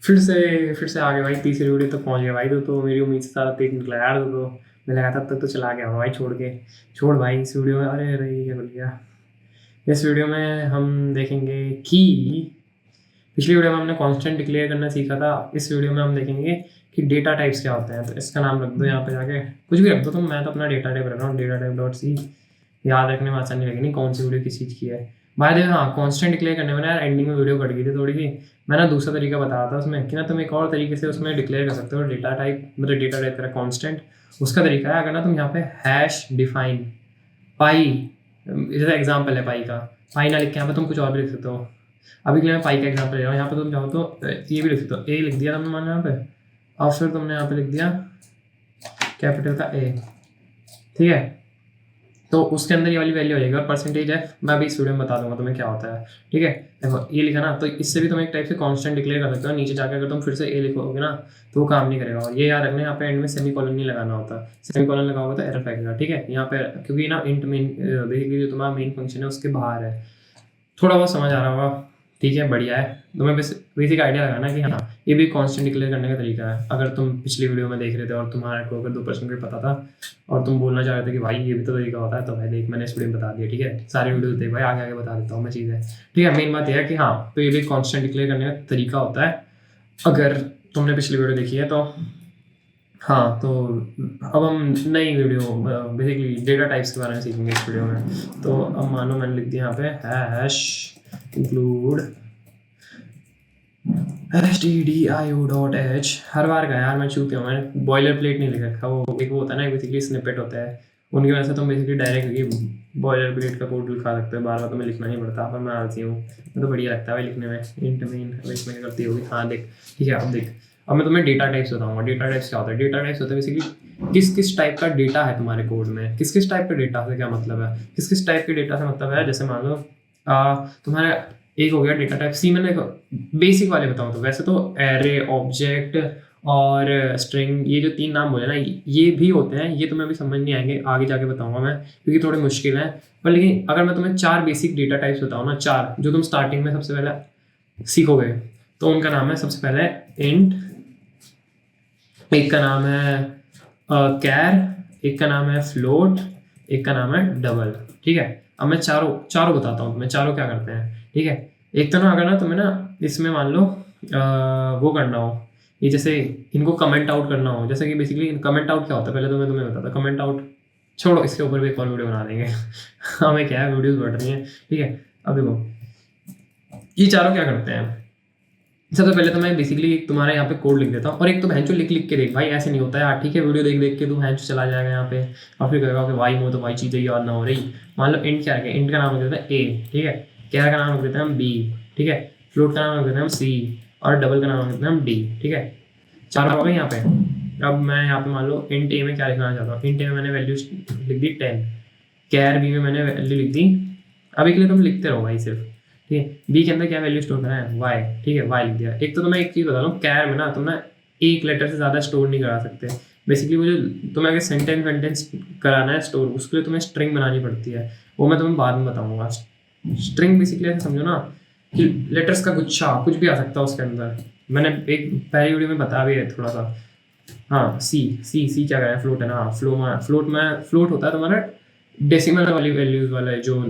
फिर से आ गए भाई, तीसरी वीडियो तक पहुंच गए भाई। तो मेरी उम्मीद से ज़्यादा तेज निकला यार। तो मैं लगा था तब तक तो चला गया भाई छोड़ भाई इस वीडियो में। अरे अरे ये क्या बोल गया। इस वीडियो में हम देखेंगे कि पिछली वीडियो में हमने कांस्टेंट डिक्लेयर करना सीखा था। इस वीडियो में हम देखेंगे कि डेटा टाइप्स क्या होते हैं। तो इसका नाम रख दो यहाँ पे जाके, कुछ भी रख दो तुम। मैं तो अपना डेटा टाइप रख रहा हूँ, डेटा टाइप डॉट सी। याद रखने में आसानी लगेगी नहीं कौन सी वीडियो किस चीज़ की है। बाय द वे हाँ, कांस्टेंट डिक्लेयर करने में ना यार एंडिंग में वीडियो कट गई थी थोड़ी सी। मैं ना दूसरा तरीका बताया था उसमें कि ना तुम एक और तरीके से उसमें डिक्लेयर कर सकते हो डेटा टाइप, मतलब डेटा टाइप तेरा कांस्टेंट। उसका तरीका है, अगर ना तुम यहाँ पे हैश डिफाइन पाई, जैसे एग्जाम्पल है पाई का, पाई ना लिख के यहाँ पे तुम कुछ और भी लिख सकते हो। अभी के लिए मैं पाई का एग्जाम्पल ले रहा हूँ। यहाँ पे तुम चाहो तो ये भी लिख सकते हो, ए लिख दिया तुमने मान यहाँ पे, और फिर तुमने यहाँ पे लिख दिया कैपिटल का ए, ठीक है। तो उसके अंदर ये वाली वैल्यू हो जाएगी। और परसेंटेज एफ मैं अभी इस वीडियो में बता दूंगा तुम्हें क्या होता है, ठीक है। देखो ये लिखा ना, तो इससे भी तुम एक टाइप से कांस्टेंट डिक्लेयर कर सकते हो। नीचे जाकर अगर तुम फिर से ए लिखोगे ना तो वो काम नहीं करेगा। और ये याद रखना, यहाँ पे एंड में सेमी कॉलन नहीं लगाना होता। सेमी कॉलन लगाओगे तो एरर फेंकेगा, ठीक है। यहाँ पे क्योंकि ना इंट मेन बेसिकली जो तुम्हारा मेन फंक्शन है उसके बाहर है। थोड़ा बहुत समझ आ रहा होगा, ठीक है, बढ़िया है। तुम्हें बेसिक आइडिया लगाना कि हाँ ये भी कांस्टेंट डिक्लेयर करने का तरीका है। अगर तुम पिछली वीडियो में देख रहे थे और तुम्हारे को अगर 2% भी पता था और तुम बोलना चाह रहे थे कि भाई ये भी तो तरीका होता है, तो भाई देख मैंने इस वीडियो में बता दिया, ठीक है। सारी वीडियो देख भाई, आगे आगे बता देता हूँ मैं चीज़ें, ठीक है। मेन बात यह है कि हाँ, तो ये भी कांस्टेंट डिक्लेयर करने का तरीका होता है अगर तुमने पिछली वीडियो देखी है तो। हाँ, तो अब हम नई वीडियो बेसिकली डेटा टाइप्स के बारे में सीखेंगे इस वीडियो में। तो अब मानो मैंने लिख दिया यहाँ पे हैश इंक्लूड stdio.h। हर बार का यार मैं चूक गया, मैंने बॉयलर प्लेट नहीं लिख रखा। वो एक वो होता है ना बेसिकली स्निपेट होता है, उनकी वजह से तुम बेसिकली डायरेक्ट बॉयलर प्लेट का कोड लिखा सकते हो, बार बार तुम्हें लिखना नहीं पड़ता। पर मैं आलसी हूँ, मैं तो बढ़िया लगता है भाई लिखने में। इंट मेन इसमें करती होगी, हाँ देख, ठीक है। अब देख, अब मैं तुम्हें डेटा टाइप्स बताऊंगा। डेटा टाइप्स क्या होता है? डेटा टाइप्स होता है बेसिकली किस किस टाइप का डेटा है तुम्हारे कोड में। किस किस टाइप के डेटा से क्या मतलब है? किस किस टाइप के डेटा से मतलब है, जैसे मान लो तुम्हारा एक हो गया डेटा टाइप सी। मैंने बेसिक वाले बताऊँ तो वैसे तो एरे, ऑब्जेक्ट और स्ट्रिंग, ये जो 3 नाम बोले ना ये भी होते हैं। ये तुम्हें अभी समझ नहीं आएंगे, आगे जाके बताऊंगा मैं, क्योंकि थोड़े मुश्किल हैं। पर लेकिन अगर मैं तुम्हें 4 बेसिक डेटा टाइप्स बताऊँ ना, 4 जो तुम स्टार्टिंग में सबसे पहले सीखोगे, तो उनका नाम है सबसे पहले इंट, एक का नाम है कैर, एक का नाम है फ्लोट, एक का नाम है डबल, ठीक है। अब मैं चारों बताता हूँ तुम्हें चारों क्या करते हैं, ठीक है। एक तो ना अगर ना तुम्हें ना इसमें मान लो वो करना हो, ये जैसे इनको कमेंट आउट करना हो, जैसे कि बेसिकली कमेंट आउट क्या होता है पहले तो मैं तुम्हें बताता। कमेंट आउट छोड़ो, इसके ऊपर भी एक और वीडियो बना देंगे हमें क्या है, वीडियोस बढ़ रही हैं, ठीक है। अब देखो ये चारों क्या करते हैं। सबसे पहले तो मैं बेसिकली तुम्हारे यहाँ पे कोड लिख देता हूँ, और एक तो भैंचो लिख लिख के देख भाई, ऐसे नहीं होता है यार, ठीक है। वीडियो देख देख के तू भैंचो चला जाएगा यहाँ पे और फिर कहेगा कि भाई वो तो भाई चीज़ें याद ना हो रही। मान लो इंट क्या है, इंट का नाम रख देता है ए, ठीक है। कैर का नाम रख देते हैं हम बी, ठीक है। फ्लोट का नाम रख देते हैं हम सी, और डबल का नाम रख देते हैं हम डी, ठीक है। 4 हो गए यहाँ पे। अब मैं यहाँ पे मान लो इंट ए में क्या लिखना चाहता हूँ। इंट ए में मैंने वैल्यू लिख दी 10, कैर बी में मैंने वैल्यू लिख दी, अभी के लिए तुम लिखते रहो भाई सिर्फ, ठीक है। बी के अंदर क्या वैल्यू स्टोर करना है, वाई, ठीक है, वाई लिख दिया। एक तो मैं एक चीज़ बता रहा हूँ, कैर में ना तुम ना एक लेटर से ज़्यादा स्टोर नहीं करा सकते। बेसिकली वो जो तुम्हें अगर सेंटेंस वेंटेंस कराना है स्टोर, उसके लिए तुम्हें स्ट्रिंग बनानी पड़ती है, वो मैं तुम्हें बाद में बताऊँगा। स्ट्रिंग बेसिकली ऐसे समझो ना कि लेटर्स का गुच्छा, कुछ भी आ सकता है उसके अंदर। मैंने एक पहली वीडियो में बताया भी है थोड़ा सा। हाँ, सी क्या करें, फ्लोट है ना। फ्लोट होता है तुम्हारा डेसिमल वाली वैल्यूज वाला है, जो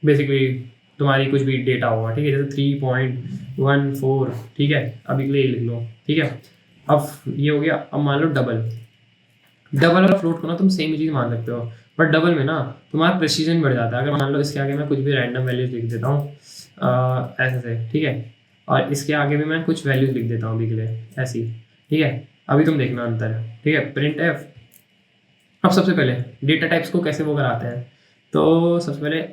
बेसिकली तुम्हारी कुछ भी डेटा होगा, ठीक है। जैसे 3.14, ठीक है। अभी के लिए लिख लो, ठीक है। अब ये हो गया। अब मान लो डबल और फ्लोट को ना तुम सेम ही चीज़ मान सकते हो, बट डबल में ना तुम्हारा प्रेसिजन बढ़ जाता है। अगर मान लो इसके आगे मैं कुछ भी रैंडम वैल्यूज लिख देता हूँ ऐसे से, ठीक है, और इसके आगे भी मैं कुछ वैल्यूज लिख देता हूँ अभी के लिए ऐसी, ठीक है। अभी तुम देखना अंतर, ठीक है। Print F. अब सबसे पहले डेटा टाइप्स को कैसे वो कराते हैं, तो सबसे पहले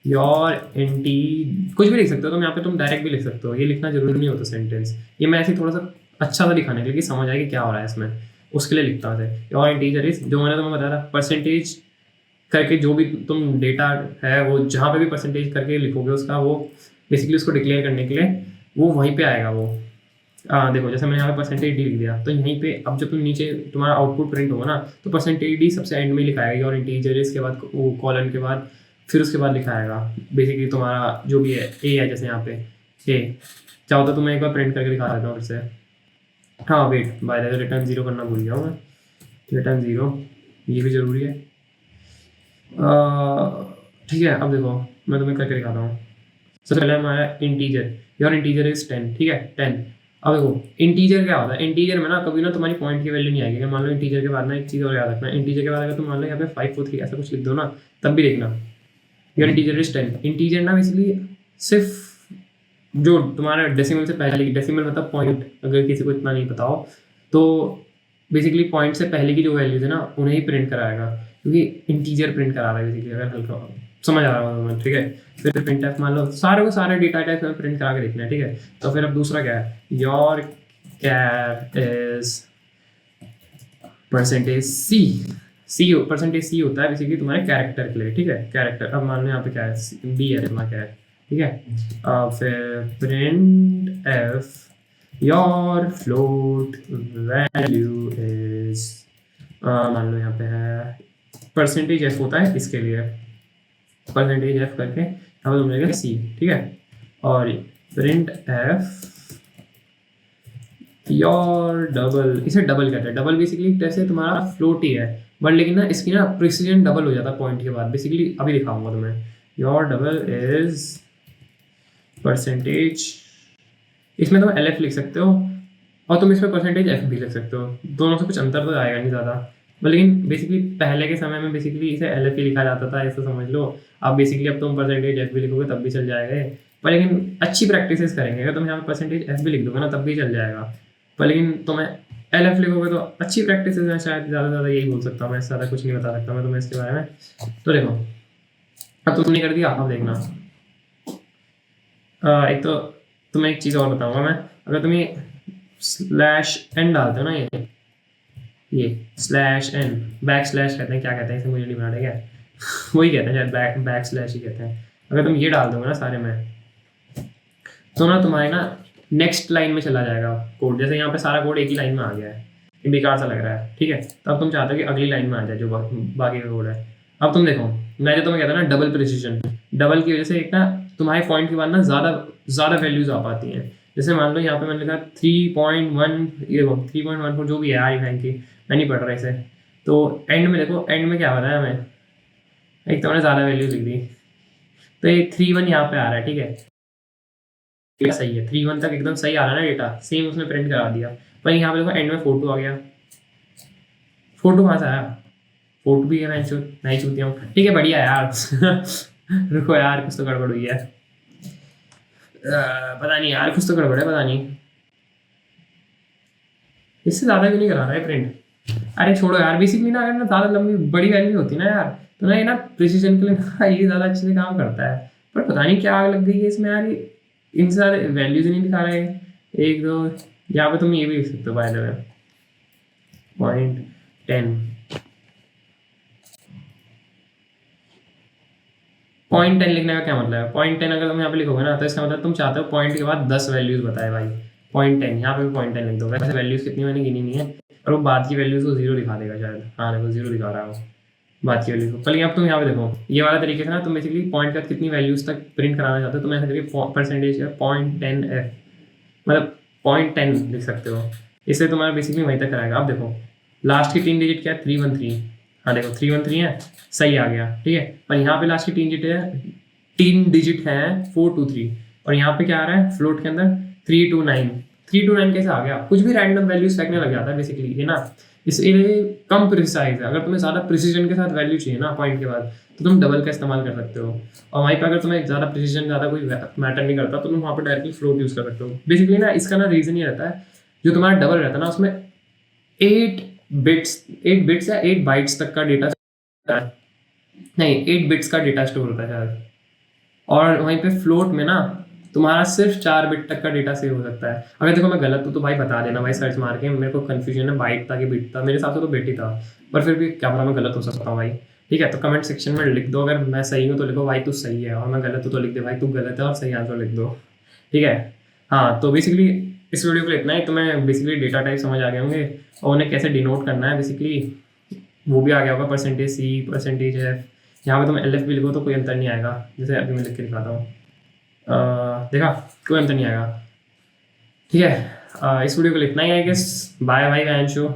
योर एंटी कुछ भी लिख सकते हो तुम यहाँ पे, तुम डायरेक्ट भी लिख सकते हो, ये लिखना जरूरी नहीं होता सेंटेंस। ये मैं ऐसे थोड़ा सा अच्छा सा दिखाने के लिए कि समझ आए कि क्या हो रहा है इसमें, उसके लिए लिखता हूँ। योर इंटीजर इज, जो मैंने तुम्हें बताया था, परसेंटेज करके जो भी तुम डेटा है वो जहाँ पे भी परसेंटेज करके लिखोगे उसका, वो बेसिकली उसको डिक्लेयर करने के लिए वो वहीं पे आएगा वो। देखो जैसे मैंने यहाँ पे परसेंटेज डी लिख दिया, तो यहीं पे अब जब तुम नीचे तुम्हारा आउटपुट प्रिंट होगा ना, तो परसेंटेज डी सबसे एंड में लिखाएगा, और इंटीजर इसके बाद वो कॉलन के बाद फिर उसके बाद लिखाएगा बेसिकली तुम्हारा जो भी है ए है। जैसे यहाँ पे ए, चाहो तो तुम्हें एक बार प्रिंट करके दिखा देता हूँ फिर से। हाँ wait, by the way return zero करना भूल गया हूँ मैं, रिटर्न जीरो ये भी ज़रूरी है। ठीक है, अब देखो मैं तुम्हें करके दिखाता हूँ। सबसे पहले हमारा इंटीजर, योर इंटीजर इज 10, ठीक है 10। अब देखो इंटीजर क्या होता है, इंटीजर में ना कभी ना तुम्हारी पॉइंट की वैल्यू नहीं आएगी। अगर मान लो इंटीजर के बाद ना एक चीज़ और याद रखना, इंटीजर के बाद अगर तुम मान लो यहाँ पे 543 ऐसा कुछ लिख दो ना, तब भी देखना योर इंटीजर इज 10। इंटीजर ना बेसिकली सिर्फ जो तुम्हारा डेसिमल से पहले, डेसिमल मतलब पॉइंट, अगर किसी को इतना नहीं पता हो तो बेसिकली पॉइंट से पहले की जो वैल्यूज है ना उन्हें ही प्रिंट कराएगा, क्योंकि इंटीजर प्रिंट करा रहा है बेसिकली। अगर हल्का समझ आ रहा होगा, ठीक है। फिर प्रिंट टाइप मान लो सारे को सारे डेटा टाइप में प्रिंट करा के देखना है, ठीक है। तो फिर अब दूसरा क्या है, your car is percentage c. C percentage c होता है बेसिकली तुम्हारे कैरेक्टर के लिए, ठीक है। कैरेक्टर, अब मान लो यहाँ पे क्या है, डी है तुम्हारा क्या है, ठीक है। फिर print F your float value is, मान लो यहाँ पे है परसेंटेज एफ होता है इसके लिए, परसेंटेज एफ करके अब तुम लेगा सी, ठीक है। और प्रिंट एफ योर डबल, इसे डबल कहते हैं। डबल बेसिकली जैसे तुम्हारा फ्लोट ही है, बट लेकिन ना इसकी ना प्रिसीजन डबल हो जाता है पॉइंट के बाद। बेसिकली अभी दिखाऊंगा तुम्हें। योर डबल इज परसेंटेज, इसमें तुम एल एफ लिख सकते हो और तुम इसमें परसेंटेज एफ भी लिख सकते हो, दोनों से कुछ अंतर तो आएगा नहीं ज़्यादा। लेकिन बेसिकली पहले के समय में बेसिकली इसे एल एफ ही लिखा जाता था, ऐसा समझ लो। अब बेसिकली अब तुम परसेंटेज एफ भी लिखोगे तब भी चल जाएगा, पर लेकिन अच्छी प्रैक्टिस करेंगे। अगर तुम यहाँ पे परसेंटेज एफ भी लिख दोगे ना तब भी चल जाएगा, पर लेकिन तुम्हें एल एफ लिखोगे तो अच्छी प्रैक्टिस है। शायद ज़्यादा ज़्यादा यही बोल सकता हूँ मैं, ज़्यादा कुछ नहीं बता सकता मैं तुम्हें इसके बारे में। तो देखो अब तुमने कर दिया, अब देखना एक तो तुम्हें एक चीज़ और बताऊंगा मैं। अगर तुम ये स्लैश एन डालते हो ना, ये स्लैश एन, बैक स्लैश कहते हैं, क्या कहते हैं इसे मुझे नहीं पता, ठीक है वही कहते हैं शायद, बैक स्लैश ही कहते हैं। अगर तुम ये डाल दोगे ना सारे में, तो ना तुम्हारे ना नेक्स्ट लाइन में चला जाएगा कोड। जैसे यहाँ पे सारा कोड एक ही लाइन में आ गया है, ये बेकार सा लग रहा है, ठीक है। तो अब तुम चाहते हो कि अगली लाइन में आ जाए जो बाकी का कोड है। अब तुम देखो, मैं जो तुम्हें कहता ना डबल प्रिसीजन, डबल की वजह से एक ना तुम्हारे पॉइंट के बाद ना ज़्यादा वैल्यूज आ पाती हैं। जैसे मान लो यहाँ पे मैंने लिखा 3.1, ये 3.14 जो भी है आई बैंक की, मैं नहीं पढ़ रहा इसे। तो एंड में देखो, एंड में क्या बताया हमें, एक तो मैंने ज़्यादा वैल्यू लिख दी, तो ये 3.1 यहाँ पे आ रहा है, ठीक है। सही है, 3.1 तक एकदम सही आ रहा है ना डेटा, सेम उसने प्रिंट करा दिया। पर यहाँ पे देखो एंड में 4.2 आ गया। 4.2 कहाँ से आया, 4.2 भी है, मैं नहीं चूतिया हूँ, ठीक है बढ़िया यार रुको यार, कुछ तो गड़बड़ हुई है, पता नहीं यार, कुछ तो गड़बड़ है, पता नहीं इससे ज़्यादा भी नहीं करा रहा है प्रिंट। अरे छोड़ो यार, बेसिकली ना अगर ना ज़्यादा लंबी बड़ी वैल्यू होती ना यार, तो ना ये ना प्रिसीजन के लिए ना ये ज़्यादा अच्छे से काम करता है। पर पता नहीं क्या आग लग गई है इसमें यार, इन सारे वैल्यूज नहीं दिखा रहे हैं। एक दो यहाँ पे तुम ये भी लिख सकते हो बाय द वे, 0.10, 0.10 लिखने का क्या मतलब है। 0.10 अगर तुम यहाँ पे लिखोगे ना तो इसका मतलब तुम चाहते हो पॉइंट के बाद 10 वैल्यूज बताए भाई। 0.10 यहाँ पे भी 0.10 लिख दो। वैसे वैल्यूज कितनी मैंने गिनी नहीं है, और वो बाद की वैल्यूज को जीरो दिखा देगा शायद। हाँ देखो जीरो दिखा रहा है वो बाद की वैल्यू को। पहले अब तुम यहाँ पे देखो, ये वाला तरीके से ना तुम बेसिकली पॉइंट का कितनी वैल्यूज तक प्रिंट कराना चाहते हो, तुम ऐसा करके परसेंटेज 0.10 एफ मतलब 0.10 लिख सकते हो। इससे तुम्हारा बेसिकली वहीं तक कराएगा। अब देखो लास्ट की 3 डिजिट क्या है, 313। हाँ देखो 313 है, सही आ गया, ठीक है। पर यहाँ पे लास्ट की 3 डिजिट है 423, और यहाँ पे क्या आ रहा है फ्लोट के अंदर 329। 329 कैसे आ गया, कुछ भी रैंडम वैल्यूज फेंकने लग जाता है बेसिकली ये ना, इसलिए कम प्रिसाइज है। अगर तुम्हें ज़्यादा प्रिसीजन के साथ वैल्यू चाहिए ना पॉइंट के बाद, तो तुम डबल का इस्तेमाल कर सकते हो। और वहीं पर अगर तुम्हें ज़्यादा प्रिसीजन ज़्यादा कोई मैटर नहीं करता तो तुम वहाँ पर डायरेक्टली फ्लोट यूज़ कर सकते हो। बेसिकली ना इसका ना रीज़न ये रहता है, जो तुम्हारा डबल रहता है ना उसमें 8 बिट्स या 8 बाइट्स तक का डेटा, नहीं 8 बिट्स का डेटा स्टोर होता है शायद। और वहीं पे फ्लोट में ना तुम्हारा सिर्फ 4 बिट तक का डेटा सेव हो सकता है। अगर देखो मैं गलत हूँ तो भाई बता देना भाई, सर्च मार के। मेरे को कंफ्यूजन है, बाइट था कि बिट था, मेरे हिसाब से तो बिट ही था, पर फिर भी क्या पता मैं गलत हो सकता हूँ भाई। ठीक है, तो कमेंट सेक्शन में लिख दो, अगर मैं सही हूँ तो लिखो भाई तू सही है, और मैं गलत हूँ तो लिख दे भाई तू गलत है और सही आंसर लिख दो, ठीक है। हाँ तो बेसिकली इस वीडियो को इतना ही। तो मैं बेसिकली डेटा टाइप समझ आ गए होंगे और उन्हें कैसे डिनोट करना है बेसिकली वो भी आ गया होगा, परसेंटेज सी, परसेंटेज एफ। यहाँ पे तुम एल एफ भी लिखो तो कोई अंतर नहीं आएगा, जैसे अभी मैं लिख के दिखाता हूँ। देखा, कोई अंतर नहीं आएगा, ठीक है। इस वीडियो को इतना ही आई गेस। Bye bye वैंशु।